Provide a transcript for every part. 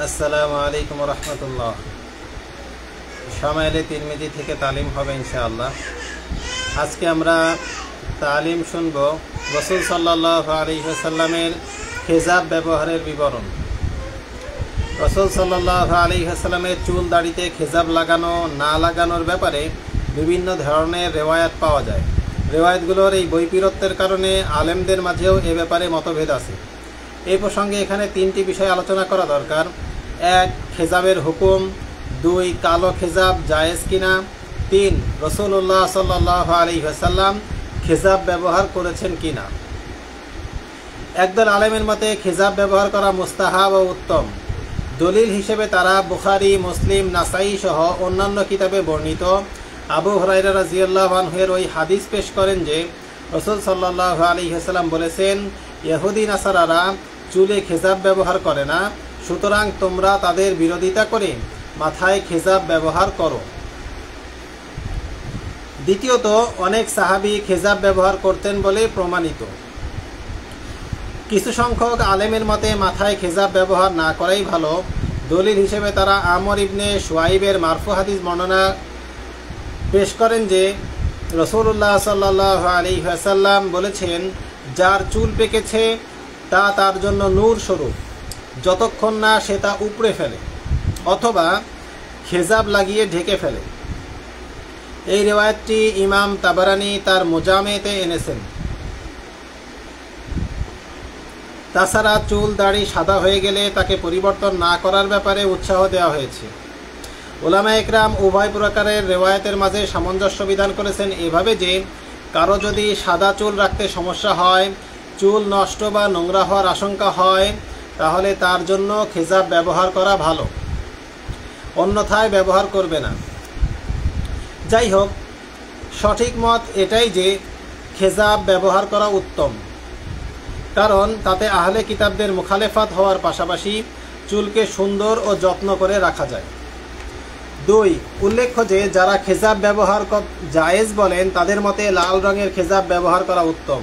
আসসালামু আলাইকুম রহমতুল্লাহ। শামাইলে তিরমিজি থেকে তালিম হবে ইনশাআল্লাহ। আজকে আমরা তালিম শুনব রাসূল সাল্লাল্লাহু আলাইহি ওয়াসাল্লামের হিজাব ব্যবহারের বিবরণ। রাসূল সাল্লাল্লাহু আলাইহি ওয়াসাল্লামের চুল দাড়িতে হিজাব লাগানো না লাগানোর ব্যাপারে বিভিন্ন ধরনের রেওয়ায়াত পাওয়া যায়। রেওয়ায়াতগুলোর এই বৈপরীত্যের কারণে আলেমদের মাঝেও এ ব্যাপারে মতভেদ আছে। এই প্রসঙ্গে এখানে তিনটি বিষয় আলোচনা করা দরকার। 1. খেজাবের হুকুম। 2. কালো খেজাব জায়েজ কিনা। 3. রাসূলুল্লাহ সাল্লাল্লাহু আলাইহি ওয়াসাল্লাম খেজাব ব্যবহার করেছেন কিনা। একদল আলেমের মতে খেজাব ব্যবহার করা মুস্তাহাব ও উত্তম। দলিল হিসেবে তারা বুখারী, মুসলিম, নাসাই সহ অন্যান্য কিতাবে বর্ণিত আবু হুরায়রা রাদিয়াল্লাহু আনহু এর ওই হাদিস পেশ করেন যে রাসূল সাল্লাল্লাহু আলাইহি ওয়াসাল্লাম বলেছেন, ইহুদি নাসারারা চুলে খেজাব ব্যবহার করে না, সুতরাং তোমরা তাদের বিরোধিতা করে মাথায় খেজাব ব্যবহার করো। দ্বিতীয়ত, অনেক সাহাবী খেজাব ব্যবহার করতেন বলে প্রমাণিত। কিছু সংখ্যক আলেমের মতে মাথায় খেজাব ব্যবহার না করাই ভালো। দলিল হিসেবে তারা আমর ইবনে শুআইবের মারফু হাদিস বর্ণনা পেশ করেন যে রাসূলুল্লাহ সাল্লাল্লাহু আলাইহি ওয়াসাল্লাম বলেছেন, যার চুল পেকেছে তা তার জন্য নূর স্বরূপ, যতক্ষণ না সে তা উপড়ে ফেলে অথবা খেজাব লাগিয়ে ঢেকে ফেলে। এই রিওয়ায়াতটি ইমাম তাবারানি তার মুজামেতে এনেছেন। তাছাড়া চুল দাড়ি সাদা হয়ে গেলে তাকে পরিবর্তন না করার ব্যাপারে উৎসাহ দেওয়া হয়েছে। উলামা একরাম উভয় প্রকারের রেওয়ায়াতের মাঝে সামঞ্জস্য বিধান করেছেন এভাবে যে কারো যদি সাদা চুল রাখতে সমস্যা হয়, চুল নষ্ট বা নোংরা হওয়ার আশঙ্কা হয়, তাহলে তার জন্য খেজাব ব্যবহার করা ভালো, অন্যথায় ব্যবহার করবে না। যাই হোক, সঠিক মত এটাই যে খেজাব ব্যবহার করা উত্তম, কারণ তাতে আহলে কিতাবদের মুখালেফাত হওয়ার পাশাপাশি চুলকে সুন্দর ও যত্ন করে রাখা যায়। 2. উল্লেখ্য যে যারা খেজাব ব্যবহার জায়েজ বলেন তাদের মতে লাল রঙের খেজাব ব্যবহার করা উত্তম।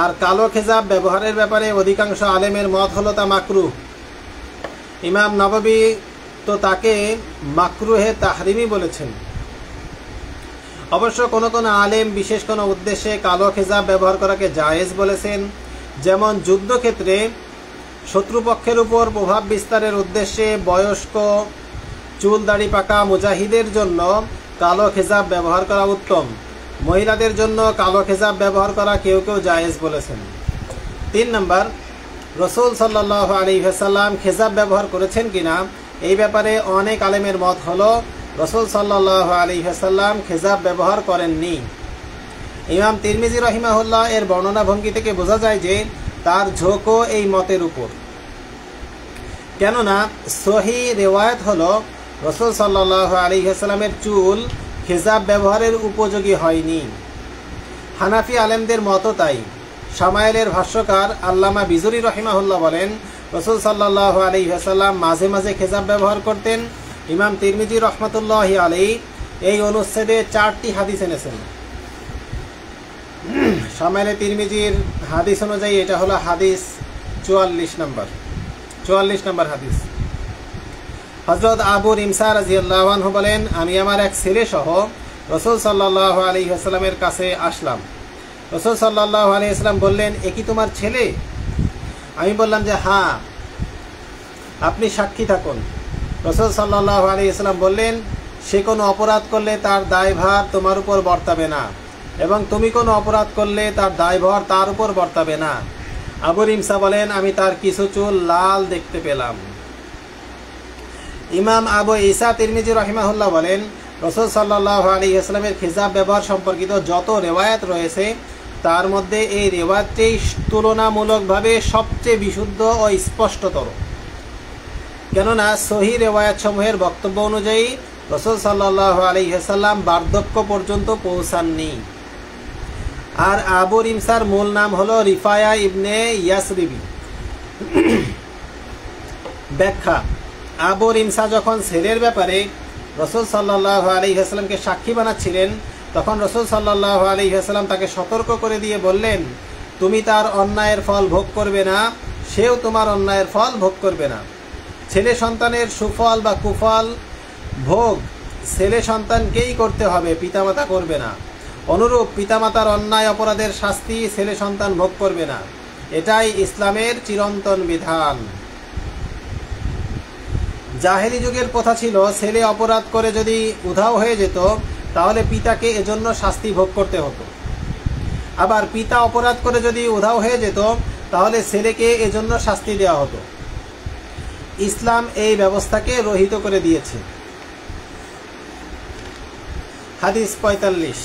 আর কালো খেজাব ব্যবহারের ব্যাপারে অধিকাংশ আলেমের মত হলো তা মাকরুহ। ইমাম নববী তো তাকে মাকরুহে তাহরিমি বলেছেন। অবশ্য কোনো কোনো আলেম বিশেষ কোনো উদ্দেশ্যে কালো খেজাব ব্যবহার করাকে জায়েজ বলেছেন, যেমন যুদ্ধক্ষেত্রে শত্রুপক্ষের উপর প্রভাব বিস্তারের উদ্দেশ্যে বয়স্ক চুল দাড়ি পাকা মুজাহিদের জন্য কালো খেজাব ব্যবহার করা উত্তম। মহিলাদের জন্য কালো খেজাব ব্যবহার করা কেউ কেউ জায়েজ বলেছেন। 3 নম্বর, রাসূল সাল্লাল্লাহু আলাইহি ওয়াসাল্লাম খেজাব ব্যবহার করেছেন কিনা এই ব্যাপারে অনেক আলেমের মত হলো রাসূল সাল্লাল্লাহু আলাইহি ওয়াসাল্লাম খেজাব ব্যবহার করেননি। ইমাম তিরমিজি রাহিমাহুল্লাহ এর বর্ণনা ভঙ্গি থেকে বোঝা যায় যে তার ঝোঁকও এই মতের উপর। কেননা সহিহ রিওয়ায়াত হলো রাসূল সাল্লাল্লাহু আলাইহি ওয়াসাল্লামের চুল খেজাব ব্যবহারের উপযোগী হয়নি। হানাফি আলেমদের মতও তাই। শামাইলের ভাষ্যকার আল্লামা বিজুরি রহিমাহুল্লাহ বলেন, রাসূল সাল্লাল্লাহু আলাইহি ওয়াসাল্লাম মাঝে মাঝে খেজাব ব্যবহার করতেন। ইমাম তিরমিজি রহমাতুল্লাহি আলাইহি এই অনুচ্ছেদে 4টি হাদিস এনেছেন। শামাইলে তিরমিজির হাদিস অনুযায়ী এটা হলো হাদিস 44 নম্বর হাদিস। হযরত আবু রিমসা রাদিয়াল্লাহু আনহু বলেন, আমি আমার এক ছেলে সহ রাসূল সাল্লাল্লাহু আলাইহি ওয়াসাল্লামের কাছে আসলাম। রাসূল সাল্লাল্লাহু আলাইহি ওয়াসাল্লাম বললেন, এ কি তোমার ছেলে? আমি বললাম যে হ্যাঁ। আপনি সাক্ষী থাকুন। রাসূল সাল্লাল্লাহু আলাইহি ওয়াসাল্লাম বললেন, সে কোনো অপরাধ করলে তার দায়ভার তোমার উপর বর্তাবে না, এবং তুমি কোনো অপরাধ করলে তার দায়ভার তার উপর বর্তাবে না। আবু রিমসা বলেন, আমি তার কিছু চুল লাল দেখতে পেলাম। ইমাম আবু ঈসা তিরমিজি রাহিমাহুল্লাহ বলেন, রাসূল সাল্লাল্লাহু আলাইহি ওয়াসাল্লামের খেজাব ব্যবহার সম্পর্কিত যত রেওয়ায়াত রয়েছে তার মধ্যে এই রেওয়ায়াতটি তুলনামূলকভাবে সবচেয়ে বিশুদ্ধ ও স্পষ্টতর। কেননা সহিহ রেওয়ায়াত সমূহের বক্তব্য অনুযায়ী রাসূল সাল্লাল্লাহু আলাইহি ওয়াসাল্লাম বার্ধক্য পর্যন্ত পৌঁছাননি। আর আবু রিমসার মূল নাম হলো রিফায়া ইবনে ইয়াসরিবি। ব্যাখ্যা: আবু রিমসা যখন ছেলের ব্যাপারে রাসূল সাল্লাল্লাহু আলাইহি ওয়াসাল্লামকে সাক্ষী বানাচ্ছিলেন, তখন রাসূল সাল্লাল্লাহু আলাইহি ওয়াসাল্লাম তাকে সতর্ক করে দিয়ে বললেন, তুমি তার অন্যায়ের ফল ভোগ করবে না, সেও তোমার অন্যায়ের ফল ভোগ করবে না। ছেলে সন্তানের সুফল বা কুফল ভোগ ছেলে সন্তানকেই করতে হবে, পিতামাতা করবে না। অনুরূপ পিতামাতার অন্যায় অপরাধের শাস্তি ছেলে সন্তান ভোগ করবে না। এটাই ইসলামের চিরন্তন বিধান। জাহেলি যুগের কথা ছিল, ছেলে অপরাধ করে যদি উধাও হয়ে যেত তাহলে পিতাকে এজন্য শাস্তি ভোগ করতে হতো। আবার পিতা অপরাধ করে যদি উধাও হয়ে যেত তাহলে ছেলেকে এজন্য শাস্তি দেওয়া হতো। ইসলাম এই ব্যবস্থাকে রহিত করে দিয়েছে। হাদিস ৪৫।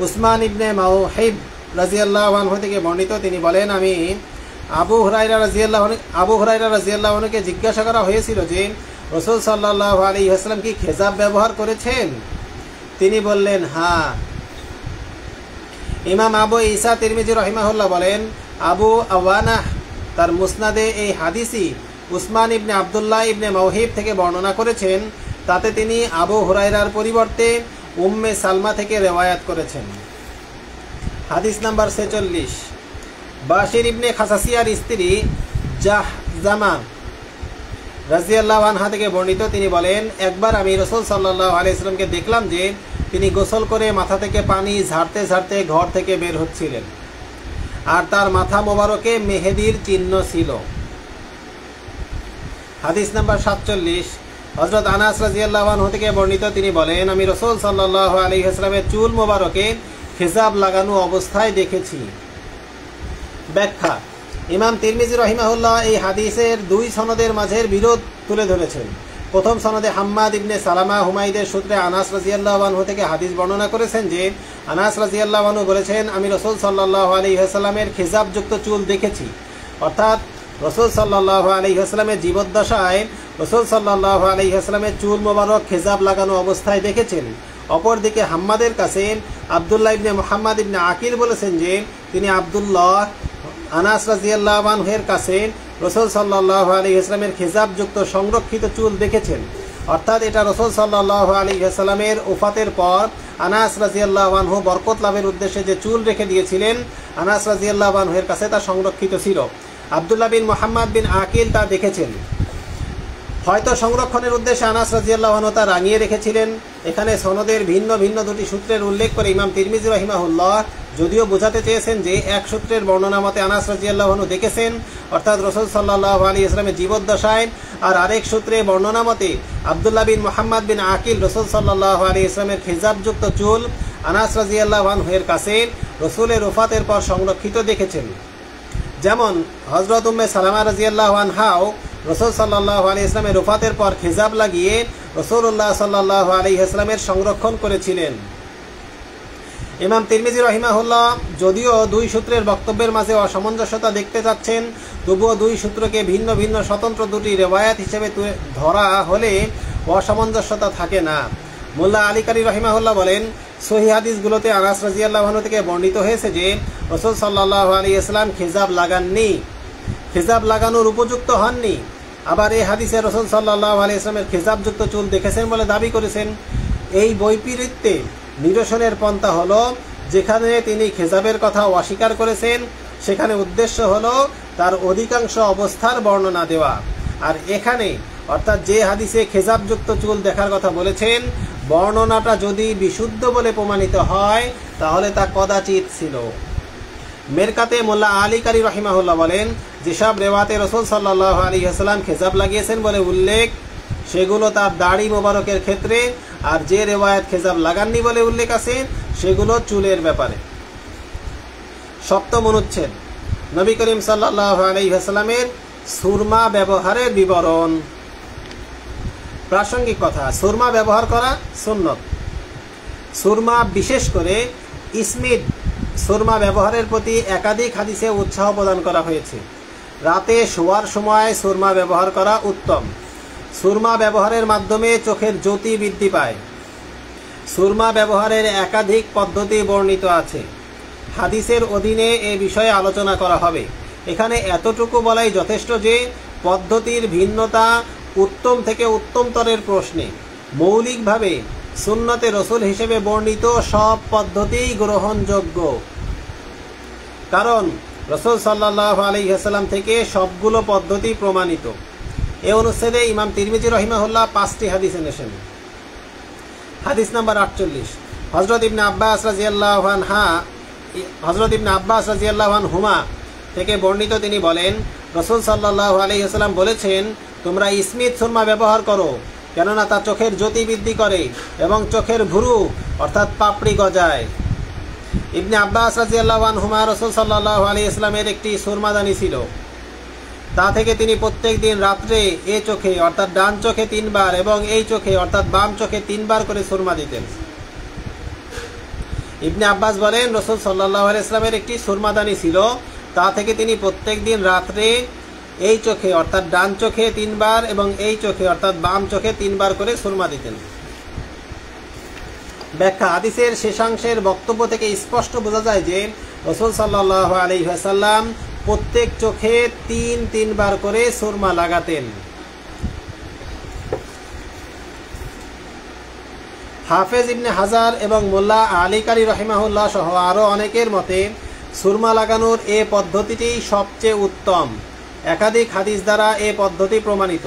উসমান ইবনে মাওহিব রাদিয়াল্লাহু আনহু থেকে বর্ণিত, তিনি বলেন, আমি আবু হুরায়রা রাদিয়াল্লাহু আনহুকে জিজ্ঞাসা করা হয়েছিল যে রাসূল সাল্লাল্লাহু আলাইহি ওয়াসাল্লাম কি খেজাব ব্যবহার করেছেন? তিনি বললেন, হ্যাঁ। ইমাম আবু ঈসা তিরমিজি রাহিমাহুল্লাহ বলেন, আবু আওয়ানা তার মুসনাদে এই হাদিসই উসমান ইবনে আবদুল্লাহ ইবনে মাওহিব থেকে বর্ণনা করেছেন। তাতে তিনি আবু হুরায়রার পরিবর্তে উম্মে সালমা থেকে রেওয়ায়াত করেছেন। হাদিস নাম্বার ৪৬। বাশির ইবনে খাসাসিয়ার স্ত্রী জাহজামা রাদিয়াল্লাহু আনহা থেকে বর্ণিত, তিনি বলেন, একবার আমি রাসূল সাল্লাল্লাহু আলাইহি ওয়াসাল্লামকে দেখলাম যে তিনি গোসল করে মাথা থেকে পানি ঝাড়তে ঝাড়তে ঘর থেকে বের হচ্ছিলেন, আর তার মাথা মোবারকে মেহেদির চিহ্ন ছিল। হাদিস নাম্বার ৪৭। হযরত আনাস রাদিয়াল্লাহু আনহু থেকে বর্ণিত, তিনি বলেন, আমি রাসূল সাল্লাল্লাহু আলাইহি ওয়াসাল্লামের চুল মোবারকে খেজাব লাগানো অবস্থায় দেখেছি। ব্যাখ্যা: ইমাম তিরমিজি রাহিমাহুল্লাহ এই হাদিসের দুই সনদের মাঝের বিরোধ তুলে ধরেছেন। প্রথম সনদে হাম্মাদ ইবনে সালামা হুমাইদের সূত্রে আনাস রাদিয়াল্লাহু আনহু থেকে হাদিস বর্ণনা করেছেন যে আনাস রাদিয়াল্লাহু আনহু বলেছেন, আমি রাসূল সাল্লাল্লাহু আলাইহি ওয়াসাল্লামের খেজাবযুক্ত চুল দেখেছি। অর্থাৎ রাসূল সাল্লাল্লাহু আলাইহি ওয়াসাল্লামের জীবদ্দশায় রাসূল সাল্লাল্লাহু আলাইহি ওয়াসাল্লামের চুল মোবারক খেজাব লাগানো অবস্থায় দেখেছেন। অপরদিকে হাম্মাদের কাছে আব্দুল্লাহ ইবনে মুহাম্মদ ইবনে আকিল বলেছেন যে তিনি আব্দুল্লাহ আনাস রাদিয়াল্লাহু আনহুর কাছে রাসূল সাল্লাল্লাহু আলাইহি ওয়াসাল্লামের খেজাবযুক্ত সংরক্ষিত চুল দেখেছেন। অর্থাৎ এটা রাসূল সাল্লাল্লাহু আলাইহি ওয়াসাল্লামের ওফাতের পর আনাস রাদিয়াল্লাহু আনহু বরকত লাভের উদ্দেশ্যে যে চুল রেখে দিয়েছিলেন, আনাস রাদিয়াল্লাহু আনহুর কাছে তা সংরক্ষিত ছিল। আব্দুল্লাহ বিন মুহাম্মদ বিন আকিল তা দেখেছেন। হয়তো সংরক্ষণের উদ্দেশ্যে আনাস রাদিয়াল্লাহু আনহু তা রাঙিয়ে রেখেছিলেন। এখানে সনদের ভিন্ন ভিন্ন দুটি সূত্রের উল্লেখ করে ইমাম তিরমিজি রাহিমাহুল্লাহ যদিও বোঝাতে চেয়েছেন যে এক সূত্রের বর্ণনা মতে আনাস রাদিয়াল্লাহু আনহু দেখেছেন, অর্থাৎ রাসূল সাল্লাল্লাহু আলাইহি ওয়াসাল্লামের জীবদ্দশায়, আর আরেক সূত্রে বর্ণনা মতে আব্দুল্লাহ বিন মুহাম্মদ বিন আকিল রাসূল সাল্লাল্লাহু আলাইহি ওয়াসাল্লামের খেজাবযুক্ত চুল আনাস রাদিয়াল্লাহু আনহুর কাছে রাসূলের ওফাতের পর সংরক্ষিত দেখেছেন। যেমন হযরত উম্মে সালামা রাদিয়াল্লাহু আনহাও রাসূল সাল্লাল্লাহু আলাইহি ওয়াসাল্লামের ওফাতের পর খেজাব লাগিয়ে রাসূলুল্লাহ সাল্লাল্লাহু আলাইহি ওয়াসাল্লামের সংরক্ষণ করেছিলেন। ইমাম তিরমিজি রাহিমাহুল্লাহ যদিও দুই সূত্রের বক্তব্যের মাঝে অসামঞ্জস্যতা দেখতে যাচ্ছেন, তবুও দুই সূত্রকে ভিন্ন ভিন্ন স্বতন্ত্র দুটি রেওয়ায়াত হিসেবে ধরা হলে অসামঞ্জস্যতা থাকে না। মোল্লা আলী কারি রাহিমাহুল্লাহ বলেন, সহিহ হাদিসগুলোতে আনাস রাদিয়াল্লাহু আনহু থেকে বর্ণিত হয়েছে যে রাসূল সাল্লাল্লাহু আলাইহি ওয়াসাল্লাম খেজাব লাগাননি, খেজাব লাগানোর উপযুক্ত হননি। আবার এই হাদিসে রাসূল সাল্লাল্লাহু আলাইহি ওয়াসাল্লামের খেজাবযুক্ত চুল দেখেছেন বলে দাবি করেছেন। এই বৈপরীত্যে নিরসনের পন্থা হলো, যেখানে তিনি খেজাবের কথা অস্বীকার করেছেন সেখানে উদ্দেশ্য হলো তার অধিকাংশ অবস্থার বর্ণনা দেওয়া, আর এখানে অর্থাৎ যে হাদিসে খেজাবযুক্ত চুল দেখার কথা বলেছেন বর্ণনাটা যদি বিশুদ্ধ বলে প্রমাণিত হয় তাহলে তা কদাচিৎ ছিল। মেরকাতে মোল্লা আলী কারি রাহিমাহুল্লাহ বলেন, যেসব রেওয়াতে রাসূল সাল্লাল্লাহু আলাইহি ওয়াসাল্লাম খেজাব লাগিয়েছেন বলে উল্লেখ সেগুলো তার দাড়ি মোবারকের ক্ষেত্রে, আর যে রেওয়ায়াত খেজাব লাগাননি বলে উল্লেখ আছে সেগুলো চুলের ব্যাপারে। সপ্তম অনুচ্ছেদ, নবী করিম সাল্লাল্লাহু আলাইহি ওয়াসাল্লামের সুরমা ব্যবহারের বিবরণ। প্রাসঙ্গিক কথা, সুরমা ব্যবহার করা সুন্নত। সুরমা, বিশেষ করে ইসমিদ সুরমা ব্যবহারের প্রতি একাধিক হাদিসে উৎসাহ প্রদান করা হয়েছে। রাতে শোয়ার সময় সুরমা ব্যবহার করা উত্তম। সুরমা ব্যবহারের মাধ্যমে চোখের জ্যোতি বৃদ্ধি পায়। সুরমা ব্যবহারের একাধিক পদ্ধতি বর্ণিত আছে। হাদিসের অধীনে এ বিষয়ে আলোচনা করা হবে। এখানে এতটুকু বলাই যথেষ্ট যে পদ্ধতির ভিন্নতা উত্তম থেকে উত্তমতরের প্রশ্নে মৌলিকভাবে সুন্নতে রসুল হিসেবে বর্ণিত সব পদ্ধতিই গ্রহণযোগ্য, কারণ রসুল সাল্লাল্লাহু আলাইহি ওয়াসাল্লাম থেকে সবগুলো পদ্ধতি প্রমাণিত। এই অনুচ্ছেদে ইমাম তিরমিজি রহিমাহুল্লাহ 5টি হাদিস এনেছেন। হাদিস নাম্বার 48, হযরত ইবনে আব্বাস রাদিয়াল্লাহু আনহুমা থেকে বর্ণিত, তিনি বলেন রাসূল সাল্লাল্লাহু আলাইহি ওয়াসাল্লাম বলেছেন, তোমরা ইসমিত সুরমা ব্যবহার করো, কেননা তা চোখের জ্যোতি বৃদ্ধি করে এবং চোখের ভুরু অর্থাৎ পাপড়ি গজায়। ইবনে আব্বাস রাদিয়াল্লাহু আনহুমা রাসূল সাল্লাল্লাহু আলাইহি ওয়াসাল্লামের একটি সুরমাদানি ছিল, তা থেকে তিনি প্রত্যেক দিন রাত্রে এ চোখে অর্থাৎ ডান চোখে 3 বার এবং এই চোখে অর্থাৎ বাম চোখে 3 বার করে সুরমা দিতেন। ইবনে আব্বাস বলেন, রাসূল সাল্লাল্লাহু আলাইহি ওয়াসাল্লামের একটি সুরমাদানি ছিল, তা থেকে তিনি প্রত্যেক দিন রাত্রে এই চোখে অর্থাৎ ডান চোখে 3 বার এবং এই চোখে অর্থাৎ বাম চোখে 3 বার করে সুরমা দিতেন। ব্যাখ্যা, হাদিসের শেষাংশের বক্তব্য থেকে স্পষ্ট বোঝা যায় যে রাসূল সাল্লাল্লাহু আলাইহি ওয়াসাল্লাম প্রত্যেক চোখে 3 বার করে সুরমা লাগাতেন। হাফেজ ইবনে হাজার এবং মোল্লা আলী কারি রহিমাহুল্লাহ সহ আরও অনেকের মতে সুরমা লাগানোর এ পদ্ধতিটি সবচেয়ে উত্তম। একাধিক হাদিস দ্বারা এ পদ্ধতি প্রমাণিত।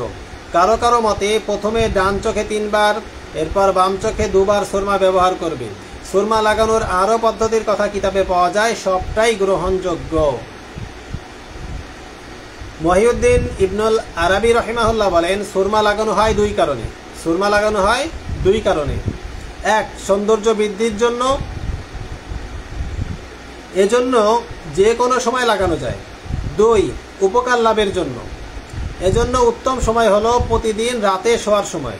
কারো কারো মতে প্রথমে ডান চোখে 3 বার, এরপর বাম চোখে 2 বার সুরমা ব্যবহার করবে। সুরমা লাগানোর আরও পদ্ধতির কথা কিতাবে পাওয়া যায়, সবটাই গ্রহণযোগ্য। মহিউদ্দিন ইবনুল আরাবি রহিমাহুল্লাহ বলেন, সুরমা লাগানো হয় 2 কারণে। সুরমা লাগানো হয় 2 কারণে। 1, সৌন্দর্য বৃদ্ধির জন্য, এজন্য যে কোনো সময় লাগানো যায়। 2, উপকার লাভের জন্য, এজন্য উত্তম সময় হলো প্রতিদিন রাতে শোয়ার সময়।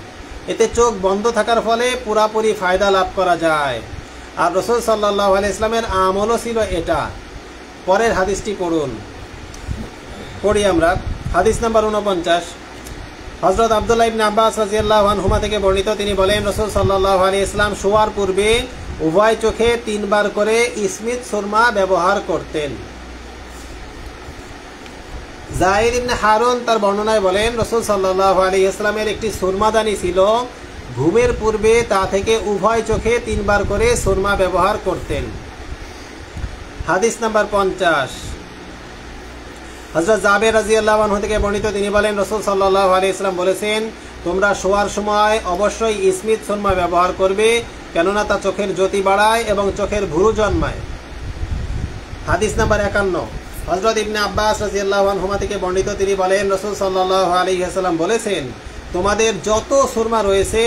এতে চোখ বন্ধ থাকার ফলে পুরাপুরি ফায়দা লাভ করা যায়। আর রাসূল সাল্লাল্লাহু আলাইহি ওয়াসাল্লামের আমলও ছিল এটা। পরের হাদিসটি পড়ি আমরা। হাদিস নাম্বার 49, হযরত আব্দুল্লাহ ইবনে আব্বাস রাদিয়াল্লাহু আনহুমা থেকে বর্ণিত, তিনি বলেন রাসূল সাল্লাল্লাহু আলাইহি ওয়াসাল্লাম শোয়ার পূর্বে উভয় চোখে 3 বার করে ইসমিত সুরমা ব্যবহার করতেন। যায়েদ ইবনে হারুন তার বর্ণনায় বলেন, রাসূল সাল্লাল্লাহু আলাইহি ওয়াসাল্লামের একটি সুরমাদানি ছিল, ঘুমের পূর্বে তা থেকে উভয় চোখে 3 বার করে সুরমা ব্যবহার করতেন। হাদিস নাম্বার 50, হযরত জাবের রাদিয়াল্লাহু আনহু থেকে বর্ণিত, তিনি বলেন রাসূল সাল্লাল্লাহু আলাইহি ওয়াসাল্লাম বলেছেন, তোমরা শোয়ার সময় অবশ্যই ইসমিত সুরমা ব্যবহার করবে, কেননা তা চোখের জ্যোতি বাড়ায় এবং চোখের ভুরু জন্মায়। হাদিস নাম্বার 51, হযরত ইবনে আব্বাস রাদিয়াল্লাহু আনহুমা থেকে বর্ণিত, তিনি বলেন রাসূল সাল্লাল্লাহু আলাইহি ওয়াসাল্লাম বলেছেন, তোমাদের যত সুরমা রয়েছে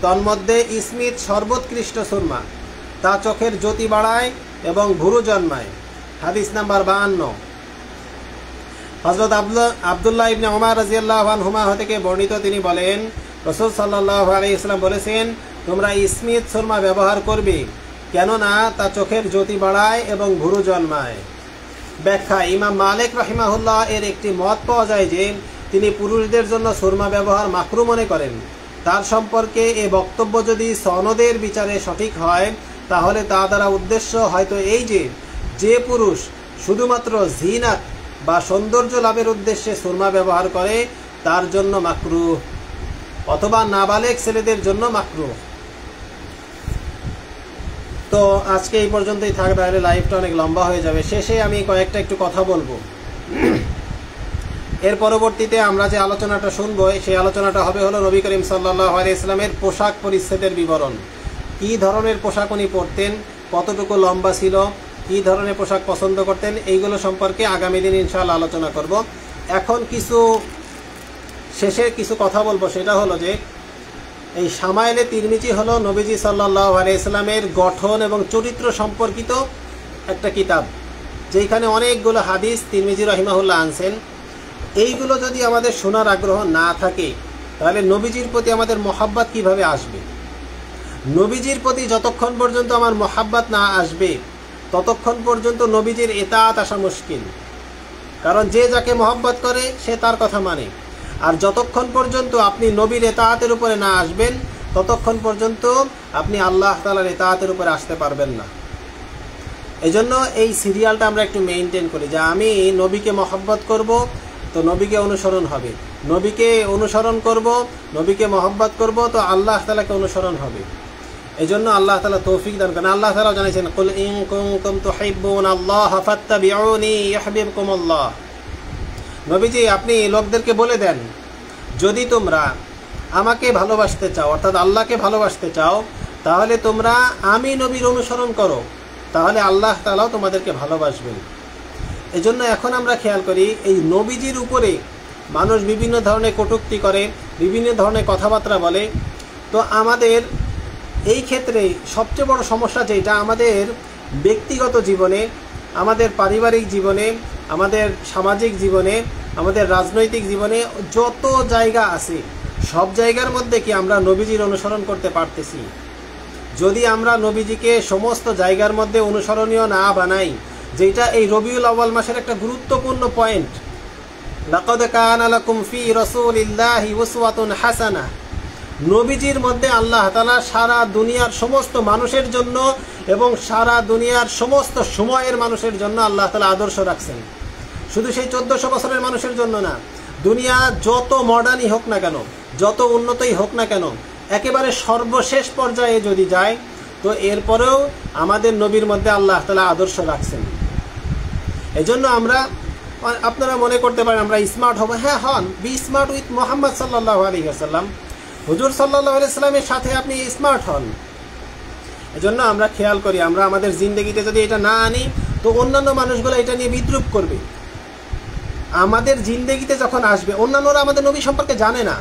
তন্মধ্যে ইসমিত সর্বোৎকৃষ্ট সুরমা, তা চোখের জ্যোতি বাড়ায় এবং ভুরু জন্মায়। হাদিস নাম্বার 52, হযরত আব্দুল্লাহ ইবনে ওমর রাদিয়াল্লাহু আনহুমা থেকে বর্ণিত, তিনি বলেন রাসূল সাল্লাল্লাহু আলাইহি ওয়াসাল্লাম বলেছেন, তোমরা ইসমিত সুরমা ব্যবহার করবে, কেননা তা চোখের জ্যোতি বাড়ায় এবং ভুরু জন্মায়। ব্যাখ্যা, ইমাম মালিক রাহিমাহুল্লাহ এর একটি মত পাওয়া যায় যে তিনি পুরুষদের জন্য সুরমা ব্যবহার মাকরু মনে করেন। তার সম্পর্কে এ বক্তব্য যদি সনদের বিচারে সঠিক হয়, তাহলে তা দ্বারা উদ্দেশ্য হয়তো এই যে পুরুষ শুধুমাত্র জিনাত বা সৌন্দর্য লাভের উদ্দেশ্যে সুরমা ব্যবহার করে তার জন্য মাকরুহ, অথবা নাবালেগ ছেলেদের জন্য মাকরুহ। তো আজকে এই পর্যন্তই থাক, তাহলে লাইভটা অনেক লম্বা হয়ে যাবে। শেষে আমি কয়েকটা একটু কথা বলবো। এর পরবর্তীতে আমরা যে আলোচনাটা শুনবো, সেই আলোচনাটা হলো নবী করিম সাল্লাল্লাহু আলাইহি ওয়াসাল্লামের পোশাক পরিচ্ছেদের বিবরণ। কী ধরনের পোশাক উনি পরতেন, কতটুকু লম্বা ছিল, কী ধরনের পোশাক পছন্দ করতেন, এইগুলো সম্পর্কে আগামী দিন ইনশাআল্লাহ আলোচনা করব। এখন শেষে কিছু কথা বলবো, সেটা হলো যে এই শামায়েলে তিরমিজি হলো নবীজি সাল্লাল্লাহু আলাইহি ওয়াসাল্লামের গঠন এবং চরিত্র সম্পর্কিত একটা কিতাব, যেখানে অনেকগুলো হাদিস তিরমিজি রাহিমাহুল্লাহ আনছেন। এইগুলো যদি আমাদের শোনার আগ্রহ না থাকে, তাহলে নবীজির প্রতি আমাদের মহাব্বত কিভাবে আসবে? নবীজির প্রতি যতক্ষণ পর্যন্ত আমার মহাব্বত না আসবে, ততক্ষণ পর্যন্ত নবীজির ইতাআত আসা মুশকিল। কারণ যে যাকে মহব্বত করে সে তার কথা মানে। আর যতক্ষণ পর্যন্ত আপনি নবীর ইতাআতের উপরে না আসবেন, ততক্ষণ পর্যন্ত আপনি আল্লাহ তাআলার ইতাআতের উপরে আসতে পারবেন না। এজন্য এই সিরিয়ালটা আমরা একটু মেইনটেইন করি, যে আমি নবীকে মহব্বত করব, তো নবীকে অনুসরণ হবে, নবীকে অনুসরণ করব, নবীকে মহব্বত করব, তো আল্লাহ তাআলাকে অনুসরণ হবে। এজন্য আল্লাহ তাআলা তৌফিক দান করেন। আল্লাহ তাআলা জানিয়েছেন, কুল ইন কুনতুম তুহিব্বুনাল্লাহ ফাত্তাবিউনি ইউহিব্বুকুমুল্লাহ। নবীজি আপনি লোকদেরকে বলে দেন, যদি তোমরা আমাকে ভালোবাসতে চাও, অর্থাৎ আল্লাহকে ভালোবাসতে চাও, তাহলে তোমরা আমি নবীর অনুসরণ করো, তাহলে আল্লাহ তাআলাও তোমাদেরকে ভালোবাসবেন। এজন্য এখন আমরা খেয়াল করি, এই নবীজির উপরে মানুষ বিভিন্ন ধরনের কটূক্তি করে, বিভিন্ন ধরনের কথাবার্তা বলে। তো আমাদের এই ক্ষেত্রে সবচেয়ে বড় সমস্যা যেটা, আমাদের ব্যক্তিগত জীবনে, আমাদের পারিবারিক জীবনে, আমাদের সামাজিক জীবনে, আমাদের রাজনৈতিক জীবনে যত জায়গা আছে সব জায়গার মধ্যে কি আমরা নবীজির অনুসরণ করতে পারতেছি? যদি আমরা নবীজিকে সমস্ত জায়গার মধ্যে অনুসরণীয় না বানাই, যেটা এই রবিউল আউয়াল মাসের একটা গুরুত্বপূর্ণ পয়েন্ট, লাকাদ কানা লাকুম ফি রাসূলিল্লাহি উসওয়াতুন হাসানাহ, নবীজির মধ্যে আল্লাহ তাআলা সারা দুনিয়ার সমস্ত মানুষের জন্য এবং সারা দুনিয়ার সমস্ত সময়ের মানুষের জন্য আল্লাহ তাআলা আদর্শ রাখছেন। শুধু সেই 1400 বছরের মানুষের জন্য না, দুনিয়া যত মডার্নই হোক না কেন, যত উন্নতই হোক না কেন, একেবারে সর্বশেষ পর্যায়ে যদি যায়, তো এরপরেও আমাদের নবীর মধ্যে আল্লাহ তাআলা আদর্শ রাখছেন। এজন্য আমরা, আপনারা মনে করতে পারেন আমরা স্মার্ট হব, হ্যাঁ হন, বি স্মার্ট উইথ মুহাম্মদ সাল্লাল্লাহু আলাইহি ওয়াসাল্লাম, হুজুর সাল্লাল্লাহু আলাইহি ওয়াসাল্লামের সাথে আপনি স্মার্ট হন। এজন্য আমরা খেয়াল করি, আমরা আমাদের জিন্দেগিতে যদি এটা না আনি, তো অন্যান্য মানুষগুলো এটা নিয়ে বিদ্রুপ করবে। আমাদের জিন্দেগিতে যখন আসবে, অন্যান্যরা আমাদের নবী সম্পর্কে জানে না,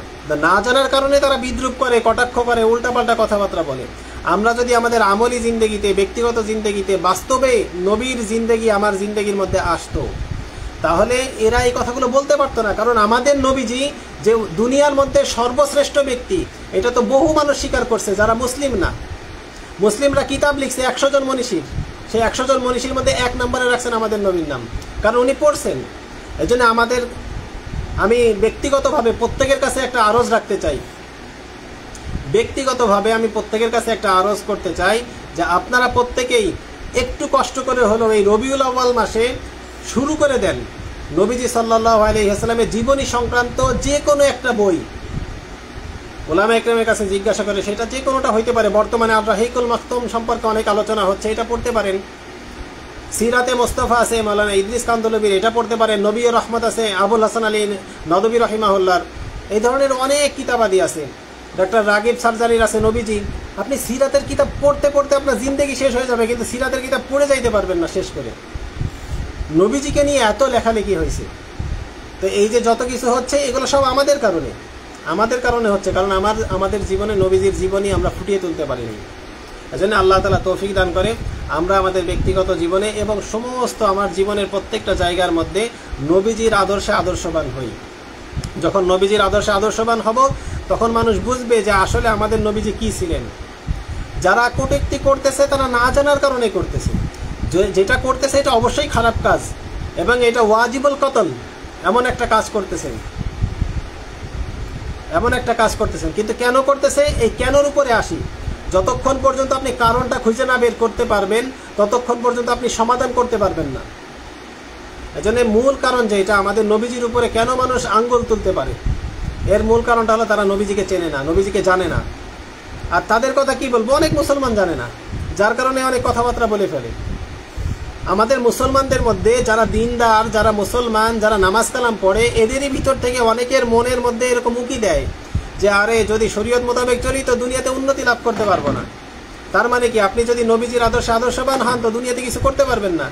না জানার কারণে তারা বিদ্রুপ করে, কটাক্ষ করে, উল্টাপাল্টা কথাবার্তা বলে। আমরা যদি আমাদের আমলি জিন্দেগিতে, ব্যক্তিগত জিন্দেগিতে বাস্তবে নবীর জিন্দেগি আমার জিন্দেগির মধ্যে আসতো, তাহলে এরা এই কথাগুলো বলতে পারতো না। কারণ আমাদের নবীজি যে দুনিয়ার মধ্যে সর্বশ্রেষ্ঠ ব্যক্তি, এটা তো বহু মানুষ স্বীকার করছে যারা মুসলিম না। মুসলিমরা কিতাব লিখছে 100 জন মনীষীর, সেই 100 জন মনীষীর মধ্যে 1 নম্বরে রাখছেন আমাদের নবীর নাম, কারণ উনি পড়ছেন। এই জন্য আমি ব্যক্তিগতভাবে প্রত্যেকের কাছে একটা আরজ রাখতে চাই, ব্যক্তিগতভাবে আমি প্রত্যেকের কাছে একটা আরজ করতে চাই যে আপনারা প্রত্যেকেই একটু কষ্ট করে হলেও এই রবিউল আউয়াল মাসে শুরু করে দেন নবীজি সাল্লাল্লাহু আলাইহি ওয়াসাল্লামের জীবনী সংক্রান্ত যে কোনো একটা বই। উলামা ইকরামের কাছে জিজ্ঞাসা করে, সেটা যে কোনোটা হইতে পারে। বর্তমানে আর-রাহিকুল মাখতুম সম্পর্কে অনেক আলোচনা হচ্ছে, এটা পড়তে পারেন। সিরাতে মোস্তফা আছে মাওলানা ইদ্রিস কান্দলবির, এটা পড়তে পারেন। নবী রহমত আছে আবুল হাসান আলী নদভী রহিমাহুল্লাহর, এই ধরনের অনেক কিতাবাদি আছে। ডক্টর রাগিব সারজারির আছে নবীজি। আপনি সিরাতের কিতাব পড়তে পড়তে আপনার জিন্দেগি শেষ হয়ে যাবে, কিন্তু সিরাতের কিতাব পড়ে যাইতে পারবেন না শেষ করে। নবীজিকে নিয়ে এত লেখালেখি হয়েছে। তো এই যে যত কিছু হচ্ছে, এগুলো সব আমাদের কারণে হচ্ছে, কারণ আমাদের জীবনে নবীজির জীবনী আমরা ফুটিয়ে তুলতে পারিনি। এজন্য আল্লাহ তাআলা তৌফিক দান করে আমরা আমাদের ব্যক্তিগত জীবনে এবং সমস্ত আমার জীবনের প্রত্যেকটা জায়গার মধ্যে নবীজির আদর্শে আদর্শবান হই। যখন নবীজির আদর্শে আদর্শবান হব, তখন মানুষ বুঝবে যে আসলে আমাদের নবীজি কি ছিলেন। যারা কটূক্তি করতেছে তারা না জানার কারণে করতেছে, যেটা করতেছে এটা অবশ্যই খারাপ কাজ এবং এটা ওয়াজিবুল কতল, এমন একটা কাজ করতেছেন। কিন্তু কেন করতেছে, এই কেনর উপরে আসি। যতক্ষণ পর্যন্ত আপনি কারণটা খুঁজে না বের করতে পারবেন, ততক্ষণ পর্যন্ত আপনি সমাধান করতে পারবেন না। এজন্য মূল কারণ যেটা, আমাদের নবীজির উপরে কেন মানুষ আঙ্গুল তুলতে পারে, এর মূল কারণটা হলো তারা নবীজিকে চেনে না, নবীজিকে জানে না। আর তাদের কথা কি বলবো, অনেক মুসলমান জানে না, যার কারণে অনেক কথাবার্তা বলে ফেলে। আমাদের মুসলমানদের মধ্যে যারা দিনদার, যারা মুসলমান, যারা নামাজ কালাম পড়ে, এদেরই ভিতর থেকে অনেকের মনের মধ্যে এরকম উকি দেয় যে আরে যদি শরীয়ত মোতাবেক চলি তো দুনিয়াতে উন্নতি লাভ করতে পারবো না। তার মানে কি, আপনি যদি নবীজির আদর্শে আদর্শবান হন তো দুনিয়াতে কিছু করতে পারবেন না।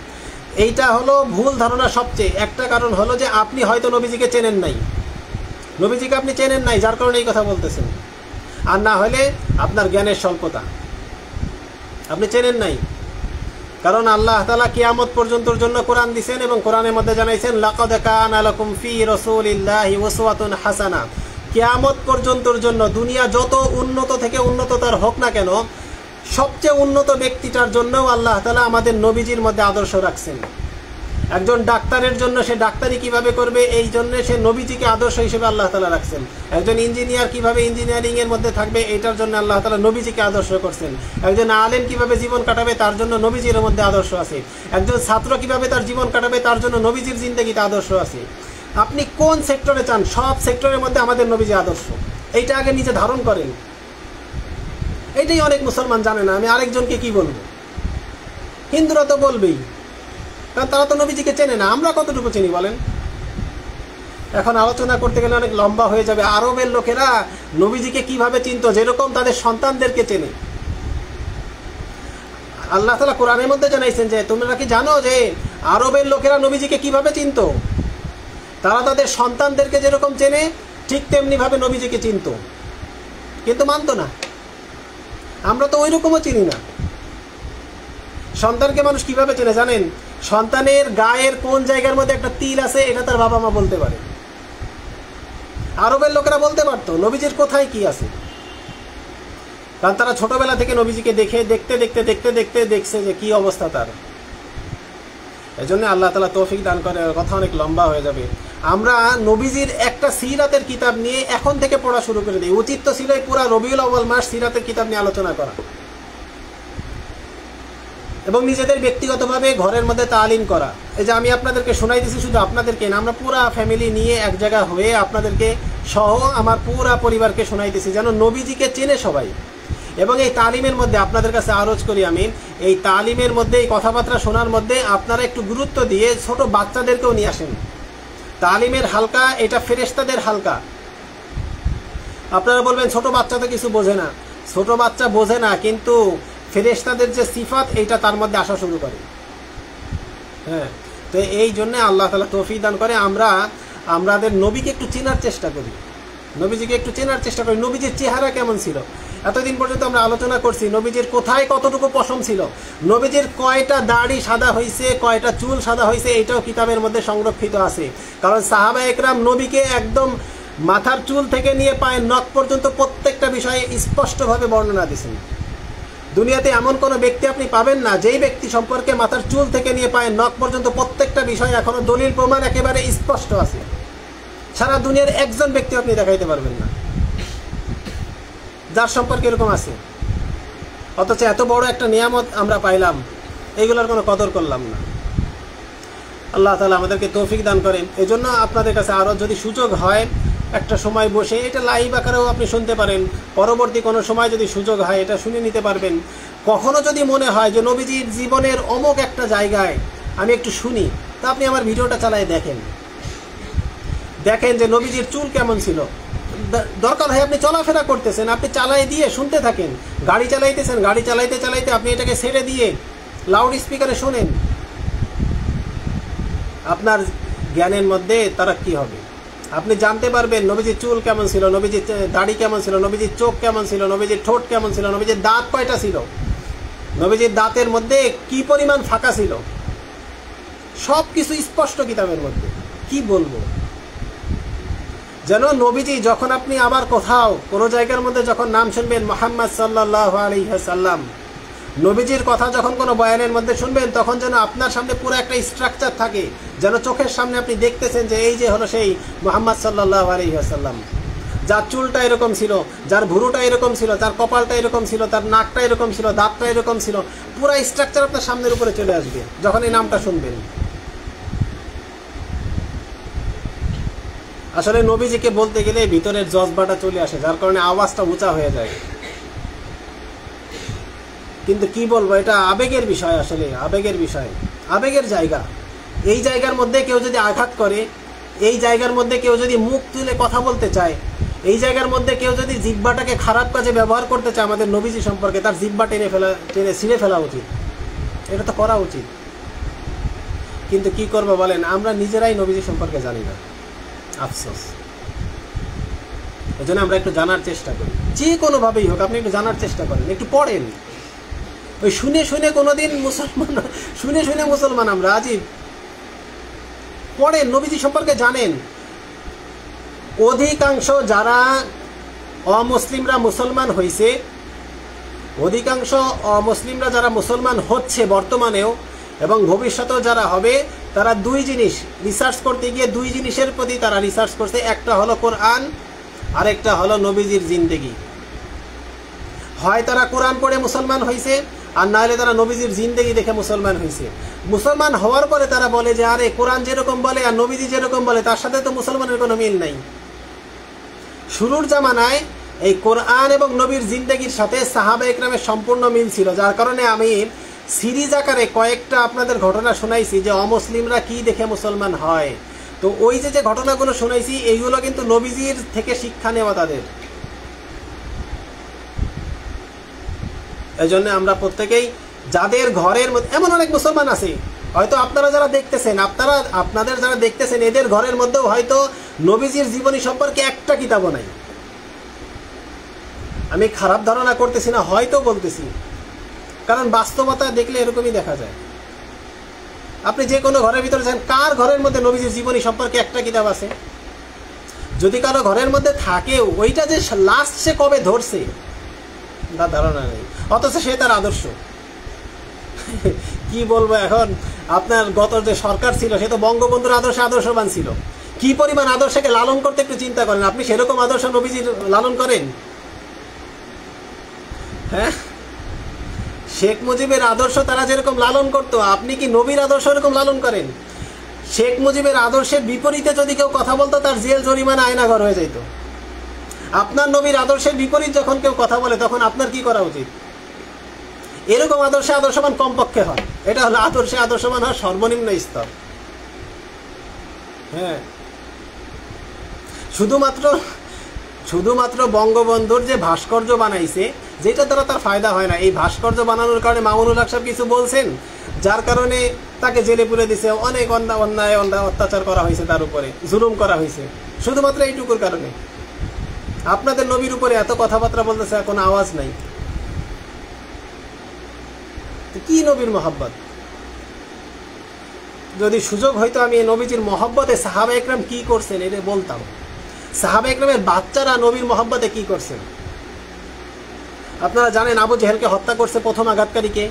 এইটা হলো ভুল ধারণা। সবচেয়ে একটা কারণ হলো যে আপনি হয়তো নবীজিকে চেনেন নাই, যার কারণে এই কথা বলতেছেন। আর না হলে আপনার জ্ঞানের স্বল্পতা, আপনি চেনেন নাই। কারণ আল্লাহ তাআলা কিয়ামত পর্যন্তর জন্য কোরআন দিয়েছেন এবং কোরআনের মধ্যে জানাইছেন লাকাদ কানা লাকুম ফি রাসূলিল্লাহি উসওয়াতুন হাসানাহ। কিয়ামত পর্যন্তর জন্য দুনিয়া যত উন্নত থেকে উন্নততর হোক না কেন, সবচেয়ে উন্নত ব্যক্তিটার জন্যও আল্লাহ তাআলা আমাদের নবীজির মধ্যে আদর্শ রাখছেন। একজন ডাক্তারের জন্য সে ডাক্তারি কিভাবে করবে, এই জন্য সে নবীজিকে আদর্শ হিসেবে আল্লাহ তাআলা রাখছেন। একজন ইঞ্জিনিয়ার কিভাবে ইঞ্জিনিয়ারিং এর মধ্যে থাকবে, এটার জন্য আল্লাহ তাআলা নবীজিকে আদর্শ করছেন। একজন আলেম কিভাবে জীবন কাটাবে, তার জন্য নবীজির মধ্যে আদর্শ আছে। একজন ছাত্র কিভাবে তার জীবন কাটাবে, তার জন্য নবীজির জিন্দেগিতে আদর্শ আছে। আপনি কোন সেক্টরে চান, সব সেক্টরের মধ্যে আমাদের নবীজি আদর্শ। এইটা আগে নিজে ধারণ করেন। এইটাই অনেক মুসলমান জানে না। আমি আরেকজনকে কি বলবো, হিন্দুরা তো বলবেই, কারণ তারা তো নবীজিকে চেনে না। আমরা কতটুকু চিনি বলেন? এখন আলোচনা করতে গেলে অনেক লম্বা হয়ে যাবে। আরবের লোকেরা নবীজিকে কিভাবে চিনত, যেরকম তাদের সন্তানদেরকে চেনে। আল্লাহ তাআলা কোরআনের মধ্যে জানাইছেন যে তোমরা কি জানো যে আরবের লোকেরা নবীজিকে কিভাবে চিনত? তারা তাদের সন্তানদেরকে যেরকম চেনে ঠিক তেমনিভাবে নবীজিকে চিনত, কিন্তু মানত না। আমরা তো ওই রকমও চিনি না। সন্তানকে মানুষ কিভাবে চেনে জানেন? সন্তানের গায়ের কোন জায়গার মধ্যে একটা তিল আছে এটা তার বাবা মা বলতে পারে। আরবের লোকেরা বলতে পারতো নবীজির কোথায় কি আছে, কারণ তারা ছোটবেলা থেকে নবীজিকে দেখছে যে কি অবস্থা তার। এজন্য আল্লাহ তাআলা তৌফিক দান করে। কথা অনেক লম্বা হয়ে যাবে। আমরা নবীজির একটা সিরাতের কিতাব নিয়ে এখন থেকে পড়া শুরু করে দিই। উচিত তো ছিল পুরা রবিউল আউয়াল মাস সিরাতের কিতাব নিয়ে আলোচনা করা, এবং নিজেদের ব্যক্তিগতভাবে ঘরের মধ্যে তালিম করা। এই যে আমি আপনাদেরকে শোনাইতেছি, শুধু আপনাদেরকে না, আমরা পুরা ফ্যামিলি নিয়ে এক জায়গা হয়ে আপনাদেরকে সহ আমার পুরা পরিবারকে শোনাইতেছি যেন নবীজিকে চেনে সবাই। এবং এই তালিমের মধ্যে আপনাদের কাছে আরজ করি, আমি এই তালিমের মধ্যে, এই কথাবার্তা শোনার মধ্যে আপনারা একটু গুরুত্ব দিয়ে ছোট বাচ্চাদেরকেও নিয়ে আসেন। তালিমের হালকা এটা ফেরেশতাদের হালকা। আপনারা বলবেন ছোট বাচ্চা তো কিছু বোঝে না। ছোট বাচ্চা বোঝে না, কিন্তু ফেরেশতাদের যে সিফাত এইটা তার মধ্যে আসা শুরু করে। হ্যাঁ, তো এই জন্য আল্লাহ তাআলা তৌফিক দান করে আমাদের নবীকে একটু চেনার চেষ্টা করি, নবীজিকে একটু চেনার চেষ্টা করি। নবীজির চেহারা কেমন ছিল? এতদিন পর্যন্ত আমরা আলোচনা করছি নবীজির কোথায় কতটুকু পশম ছিল, নবীজির কয়টা দাড়ি সাদা হয়েছে, কয়টা চুল সাদা হয়েছে, এটাও কিতাবের মধ্যে সংরক্ষিত আছে। কারণ সাহাবা একরাম নবীকে একদম মাথার চুল থেকে নিয়ে পায়ের নখ পর্যন্ত প্রত্যেকটা বিষয়ে স্পষ্টভাবে বর্ণনা দিয়েছেন। দুনিয়াতে এমন কোনো ব্যক্তি আপনি পাবেন না যেই ব্যক্তি সম্পর্কে মাথার চুল থেকে নিয়ে পায়ের নখ পর্যন্ত প্রত্যেকটা বিষয় এখনো দলিল প্রমাণ একেবারে স্পষ্ট আছে। সারা দুনিয়ার একজন ব্যক্তি আপনি দেখাইতে পারবেন না যার সম্পর্কে এরকম আছে। অথচ এত বড় একটা নিয়ামত আমরা পাইলাম, এইগুলোর কোনো কদর করলাম না। আল্লাহ তাআলা আমাদেরকে তৌফিক দান করেন। এই জন্য আপনাদের কাছে আরও যদি সুযোগ হয় একটা সময় বসে এটা লাইভ আকারেও আপনি শুনতে পারেন, পরবর্তী কোনো সময় যদি সুযোগ হয় এটা শুনে নিতে পারবেন। কখনো যদি মনে হয় যে নবীজির জীবনের অমুক একটা জায়গায় আমি একটু শুনি, তা আপনি আমার ভিডিওটা চালায় দেখেন যে নবীজির চুল কেমন ছিল। দরকার হয় আপনি চলাফেরা করতেছেন, আপনি চালাই দিয়ে শুনতে থাকেন। গাড়ি চালাইতেছেন, গাড়ি চালাইতে চালাইতে আপনি এটাকে ছেড়ে দিয়ে লাউড স্পিকারে শোনেন। আপনার জ্ঞানের মধ্যে তারাক্কি হবে। আপনি জানতে পারবেন নবীজির চুল কেমন ছিল, নবীজির দাড়ি কেমন ছিল, নবীজির চোখ কেমন ছিল, নবীজির ঠোঁট কেমন ছিল, নবীজির দাঁত কয়টা ছিল, নবীজির দাঁতের মধ্যে কি পরিমাণ ফাঁকা ছিল, সব কিছু স্পষ্ট কিতাবের মধ্যে। কি বলবো, যেন নবীজি যখন আপনি আবার কোথাও কোনো জায়গার মধ্যে যখন নাম শুনবেন মুহাম্মদ সাল্লাল্লাহু আলাইহি ওয়াসাল্লাম, নবীজির কথা যখন কোনো বয়ানের মধ্যে শুনবেন, তখন যেন আপনার সামনে পুরো একটা স্ট্রাকচার থাকে, যেন চোখের সামনে আপনি দেখতেছেন যে এই যে হলো সেই মুহাম্মদ সাল্লাল্লাহু আলাইহি ওয়াসাল্লাম, যার চুলটা এরকম ছিল, যার ভুরুটা এরকম ছিল, তার কপালটা এরকম ছিল, তার নাকটা এরকম ছিল, দাঁতটা এরকম ছিল। পুরো স্ট্রাকচার আপনার সামনের উপরে চলে আসবে যখন এই নামটা শুনবেন। আসলে নবীজিকে বলতে গেলে ভিতরের জজবাটা চলে আসে, যার কারণে আওয়াজটা উঁচা হয়ে যায়। কিন্তু কি বলবো, এটা আবেগের বিষয়, আসলে আবেগের বিষয়, আবেগের জায়গা। এই জায়গার মধ্যে কেউ যদি আঘাত করে, এই জায়গার মধ্যে কেউ যদি মুখ তুলে কথা বলতে চায়, এই জায়গার মধ্যে কেউ যদি জিহ্বাটাকে খারাপ কাজে ব্যবহার করতে চায় আমাদের নবীজি সম্পর্কে, তার জিহ্বা টেনে ছিঁড়ে ফেলা উচিত। এটা তো করা উচিত। কিন্তু কি করবো বলেন, আমরা নিজেরাই নবীজি সম্পর্কে জানি না, আফসোস। এই জন্য আমরা একটু জানার চেষ্টা করি, যে কোনোভাবেই হোক আপনি একটু জানার চেষ্টা করেন, একটু পড়েন। ওই শুনে কোনোদিন শুনে মুসলমান আমরা আজীব। পড়েন, নবীজি সম্পর্কে জানেন। অধিকাংশ যারা অমুসলিমরা মুসলমান হয়েছে, অধিকাংশ অমুসলিমরা যারা মুসলমান হচ্ছে বর্তমানেও এবং ভবিষ্যতেও যারা হবে, তারা দুই জিনিস রিসার্চ করতে গিয়ে দুই জিনিসের প্রতি তারা রিসার্চ করছে। একটা হলো কোরআন, আরেকটা হলো নবীজির জিন্দেগি। হয় তারা কোরআন পড়ে মুসলমান হয়েছে, আর না হলে তারা নবীজির জিন্দেগি দেখে মুসলমান হয়েছে। মুসলমান হওয়ার পরে তারা বলে যে আরে কোরআন যেরকম বলে আর নবীজি যেরকম বলে তার সাথে তো মুসলমানের কোনো মিল নাই। শুরুর জামানায় এই কোরআন এবং নবীর জিন্দেগির সাথে সাহাবা ইকরামের সম্পূর্ণ মিল ছিল, যার কারণে আমি সিরিজ আকারে কয়েকটা আপনাদের ঘটনা শোনাইছি যে অমুসলিমরা কি দেখে মুসলমান হয়, তো ওই যে ঘটনাগুলো শুনাইছি এইগুলো কিন্তু নবীজির থেকে শিক্ষা নেওয়া তাদের। এই জন্য আমরা প্রত্যেকেই যাদের ঘরের মধ্যে, এমন অনেক মুসলমান আছে হয়তো আপনারা যারা দেখতেছেন, আপনাদের যারা দেখতেছেন এদের ঘরের মধ্যেও হয়তো নবীজির জীবনী সম্পর্কে একটা কিতাবও নাই। আমি খারাপ ধারণা করতেছি না, হয়তো বলতেছি, কারণ বাস্তবতা দেখলে এরকমই দেখা যায়। আপনি যে কোনো ঘরের ভিতরে যান, কার ঘরের মধ্যে নবীজির জীবনী সম্পর্কে একটা কিতাব আছে? যদি কারো ঘরের মধ্যে থাকেও, ওইটা যে লাস্ট সে কবে ধরছে তার ধারণা নেই, অথচ সে তার আদর্শ। কি বলবো এখন, আপনার গত যে সরকার ছিল সে তো বঙ্গবন্ধুর আদর্শবান ছিল। কি পরিমাণ আদর্শকে লালন করতে একটু চিন্তা করেন। আপনি সেরকম আদর্শ নবীজির লালন করেন? হ্যাঁ, শেখ মুজিবের আদর্শ তারা যেরকম লালন করতো, আপনি কি নবীর আদর্শ এরকম লালন করেন? শেখ মুজিবের আদর্শের বিপরীতে যদি কেউ কথা বলতো তার জেল জরিমানা আয়নাঘর হয়ে যেত। আপনার নবীর আদর্শের বিপরীত যখন কেউ কথা বলে তখন আপনার কি করা উচিত? এরকম আদর্শে আদর্শবান কমপক্ষে হয়। এটা হলো আদর্শবান হওয়ার সর্বনিম্ন স্তর। হ্যাঁ, শুধুমাত্র বঙ্গবন্ধুর যে ভাস্কর্য বানাইছে, যেটা দ্বারা তার ফায়দা হয় না। এই ভাস্কর্য বানানোর কারণে মামুনুল হক সাহেব কিছু বলছেন, যার কারণে তাকে জেলে পুরে দিছে, অনেক অন্যায় অত্যাচার করা হয়েছে, তার উপরে জুলুম করা হয়েছে, শুধুমাত্র এইটুকুর কারণে। আপনাদের নবীর উপরে এত কথাবার্তা বলতেছে, কোনো আওয়াজ নাই। কি নবীর মহব্বত? যদি সুযোগ হয়তো আমি নবীজির মহব্বতে সাহাবা একরাম কি করছেন এটা বলতাম। সাহাবা একরামের বাচ্চারা নবীর মহব্বতে কি করছেন? আপনারা জানেন আবু জেহেলকে হত্যা করছে প্রথম আঘাতকারীকে।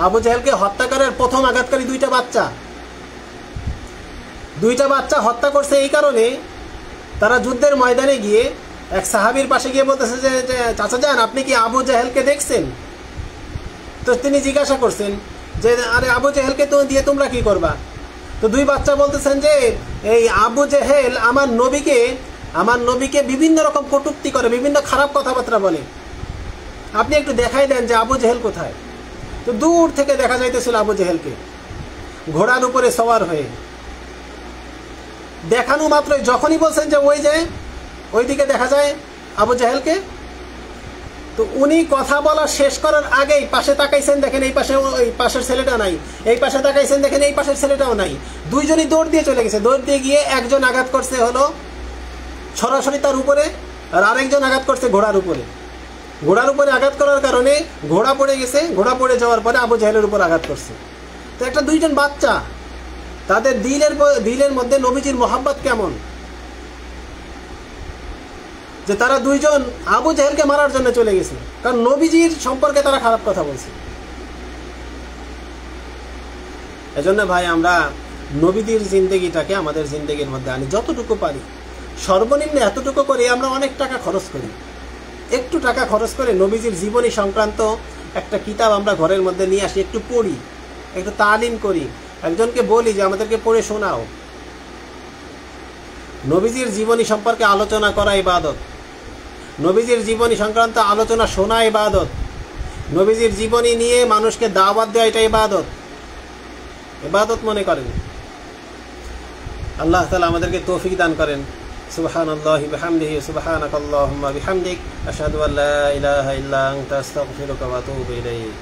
আবু জেহেলকে হত্যা করার প্রথম আঘাতকারী দুইটা বাচ্চা হত্যা করছে এই কারণে, তারা যুদ্ধের ময়দানে গিয়ে এক সাহাবীর পাশে গিয়ে বলতেছে যে চাচা যান, আপনি কি আবু জেহেলকে দেখছেন? তো তিনি জিজ্ঞাসা করছেন যে আরে আবু জেহেলকে তো দিয়ে তোমরা কি করবা? তো দুই বাচ্চা বলতেছেন যে এই আবু জেহেল আমার নবীকে বিভিন্ন রকম কটূক্তি করে, বিভিন্ন খারাপ কথাবার্তা বলে, আপনি একটু দেখাই দেন যে আবু জেহেল কোথায়। তো দূর থেকে দেখা যাইতেছিল আবু জেহেলকে ঘোড়ার উপরে সওয়ার হয়ে। দেখানো মাত্রই যখনই বলছেন যে ওই দিকে দেখা যায় আবু জেহেলকে, তো উনি কথা বলা শেষ করার আগেই পাশে তাকাইছেন, দেখেন এই পাশে ওই পাশের ছেলেটা নাই, এই পাশে তাকাইছেন, দেখেন এই পাশের ছেলেটাও নাই। দুইজনই দৌড় দিয়ে চলে গেছে। দৌড় দিয়ে গিয়ে একজন আঘাত করছে হলো সরাসরি তার উপরে, আর আরেকজন আঘাত করছে ঘোড়ার উপরে আঘাত করার কারণে ঘোড়া পড়ে গেছে। ঘোড়া পড়ে যাওয়ার পরে আবু জেহেলের উপর আঘাত করছে। তো একটা দুইজন বাচ্চা, তাদের দিলের মধ্যে নবীজির মহব্বত কেমন যে তারা দুইজন আবু জেহেলকে মারার জন্য চলে গেছে, কারণ নবীজির সম্পর্কে তারা খারাপ কথা বলছে। এজন্য ভাই আমরা নবীদের জিন্দেগিটাকে আমাদের জিন্দেগির মধ্যে আনি যতটুকু পারি। সর্বনিম্ন এতটুকু করে আমরা অনেক টাকা খরচ করি। একটু টাকা খরচ করে নবীজির জীবনী সংক্রান্ত একটা কিতাব আমরা ঘরের মধ্যে নিয়ে আসি, একটু পড়ি, একটু তালিম করি, একজনকে বলি যে আমাদেরকে পড়ে শোনাও। নবীজির জীবনী সম্পর্কে আলোচনা করা ইবাদত, নবীজির জীবনী সংক্রান্ত আলোচনা শোনা ইবাদত, নবীজির জীবনী নিয়ে মানুষকে দাওয়াত দেওয়া, এটা ইবাদত মনে করেন। আল্লাহ তাআলা আমাদেরকে তৌফিক দান করেন। সুবহানাল্লাহি বিহামদিহি, সুবহানাকাল্লাহুম্মা বিহামদিক, আশহাদু আল্লা ইলাহা ইল্লা আনতা, আস্তাগফিরুকা ওয়া আতুবু ইলাইক।